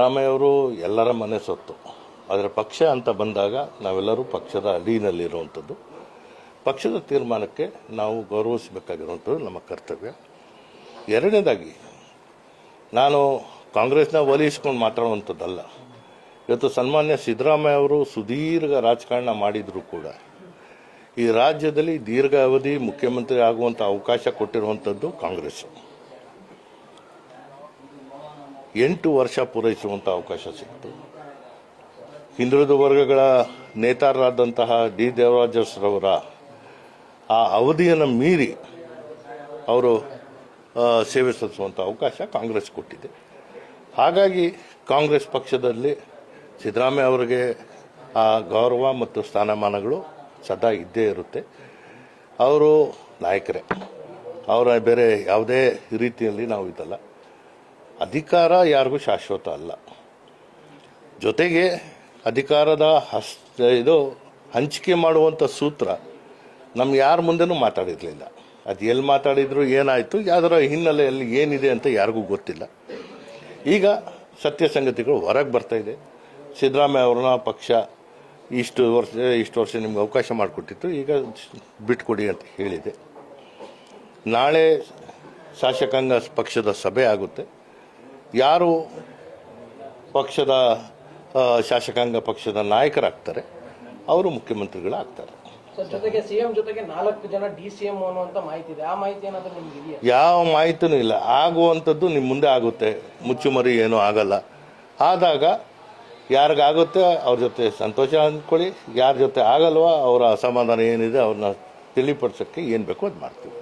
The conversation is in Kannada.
ಸಿದ್ದರಾಮಯ್ಯವರು ಎಲ್ಲರ ಮನೆ ಸೊತ್ತು. ಆದರೆ ಪಕ್ಷ ಅಂತ ಬಂದಾಗ ನಾವೆಲ್ಲರೂ ಪಕ್ಷದ ಅಡಿನಲ್ಲಿರುವಂಥದ್ದು. ಪಕ್ಷದ ತೀರ್ಮಾನಕ್ಕೆ ನಾವು ಗೌರವಿಸಬೇಕಾಗಿರುವಂಥದ್ದು ನಮ್ಮ ಕರ್ತವ್ಯ. ಎರಡನೇದಾಗಿ ನಾನು ಕಾಂಗ್ರೆಸ್ನ ಒಲಿಸ್ಕೊಂಡು ಮಾತಾಡುವಂಥದ್ದಲ್ಲ. ಇವತ್ತು ಸನ್ಮಾನ್ಯ ಸಿದ್ದರಾಮಯ್ಯ ಅವರು ಸುದೀರ್ಘ ರಾಜಕಾರಣ ಮಾಡಿದರೂ ಕೂಡ ಈ ರಾಜ್ಯದಲ್ಲಿ ದೀರ್ಘಾವಧಿ ಮುಖ್ಯಮಂತ್ರಿ ಆಗುವಂಥ ಅವಕಾಶ ಕೊಟ್ಟಿರುವಂಥದ್ದು ಕಾಂಗ್ರೆಸ್. 8 ವರ್ಷ ಪೂರೈಸುವಂಥ ಅವಕಾಶ ಸಿಕ್ತು. ಹಿಂದುಳಿದ ವರ್ಗಗಳ ನೇತಾರರಾದಂತಹ ಡಿ ದೇವರಾಜರವರ ಆ ಅವಧಿಯನ್ನು ಮೀರಿ ಅವರು ಸೇವೆ ಸಲ್ಲಿಸುವಂಥ ಅವಕಾಶ ಕಾಂಗ್ರೆಸ್ ಕೊಟ್ಟಿದೆ. ಹಾಗಾಗಿ ಕಾಂಗ್ರೆಸ್ ಪಕ್ಷದಲ್ಲಿ ಸಿದ್ದರಾಮಯ್ಯ ಅವರಿಗೆ ಆ ಗೌರವ ಮತ್ತು ಸ್ಥಾನಮಾನಗಳು ಸದಾ ಇದ್ದೇ ಇರುತ್ತೆ. ಅವರು ನಾಯಕರೇ, ಅವರ ಬೇರೆ ಯಾವುದೇ ರೀತಿಯಲ್ಲಿ ನಾವು ಇದಲ್ಲ. ಅಧಿಕಾರ ಯಾರಿಗೂ ಶಾಶ್ವತ ಅಲ್ಲ. ಜೊತೆಗೆ ಅಧಿಕಾರದ ಹಂಚಿಕೆ ಮಾಡುವಂಥ ಸೂತ್ರ ನಮ್ಮ ಯಾರ ಮುಂದೆನೂ ಮಾತಾಡಿರಲಿಲ್ಲ. ಅದು ಎಲ್ಲಿ ಮಾತಾಡಿದ್ರು, ಏನಾಯಿತು, ಯಾವುದರ ಹಿನ್ನೆಲೆಯಲ್ಲಿ ಏನಿದೆ ಅಂತ ಯಾರಿಗೂ ಗೊತ್ತಿಲ್ಲ. ಈಗ ಸತ್ಯ ಸಂಗತಿಗಳು ಹೊರಗೆ ಬರ್ತಾ ಇದೆ. ಸಿದ್ದರಾಮಯ್ಯ ಅವ್ರನ್ನ ಪಕ್ಷ ಇಷ್ಟು ವರ್ಷ ನಿಮ್ಗೆ ಅವಕಾಶ ಮಾಡಿಕೊಟ್ಟಿತ್ತು, ಈಗ ಬಿಟ್ಕೊಡಿ ಅಂತ ಹೇಳಿದೆ. ನಾಳೆ ಶಾಸಕಾಂಗ ಪಕ್ಷದ ಸಭೆ ಆಗುತ್ತೆ. ಯಾರು ಪಕ್ಷದ ಶಾಸಕಾಂಗ ಪಕ್ಷದ ನಾಯಕರಾಗ್ತಾರೆ ಅವರು ಮುಖ್ಯಮಂತ್ರಿಗಳಾಗ್ತಾರೆ. ಜೊತೆಗೆ ಸಿಎಂ ಜೊತೆಗೆ 4 ಜನ ಡಿಸಿಎಂ ಅನ್ನುವಂತ ಮಾಹಿತಿ ಇದೆ. ಆ ಮಾಹಿತಿ ಏನಾದರೂ ನಿಮ್ಗೆ ಇದೆಯಾ? ಯಾವ ಮಾಹಿತಿನೂ ಇಲ್ಲ. ಆಗುವಂಥದ್ದು ನಿಮ್ಮ ಮುಂದೆ ಆಗುತ್ತೆ, ಮುಚ್ಚುಮರಿ ಏನೂ ಆಗಲ್ಲ. ಆದಾಗ ಯಾರಿಗಾಗುತ್ತೆ ಅವ್ರ ಜೊತೆ ಸಂತೋಷ ಅಂದ್ಕೊಳ್ಳಿ, ಯಾರ ಜೊತೆ ಆಗಲ್ವಾ ಅವರ ಅಸಮಾಧಾನ ಏನಿದೆ ಅವ್ರನ್ನ ತಿಳಿಪಡಿಸೋಕ್ಕೆ ಏನು ಬೇಕೋ ಅದು ಮಾಡ್ತೀವಿ.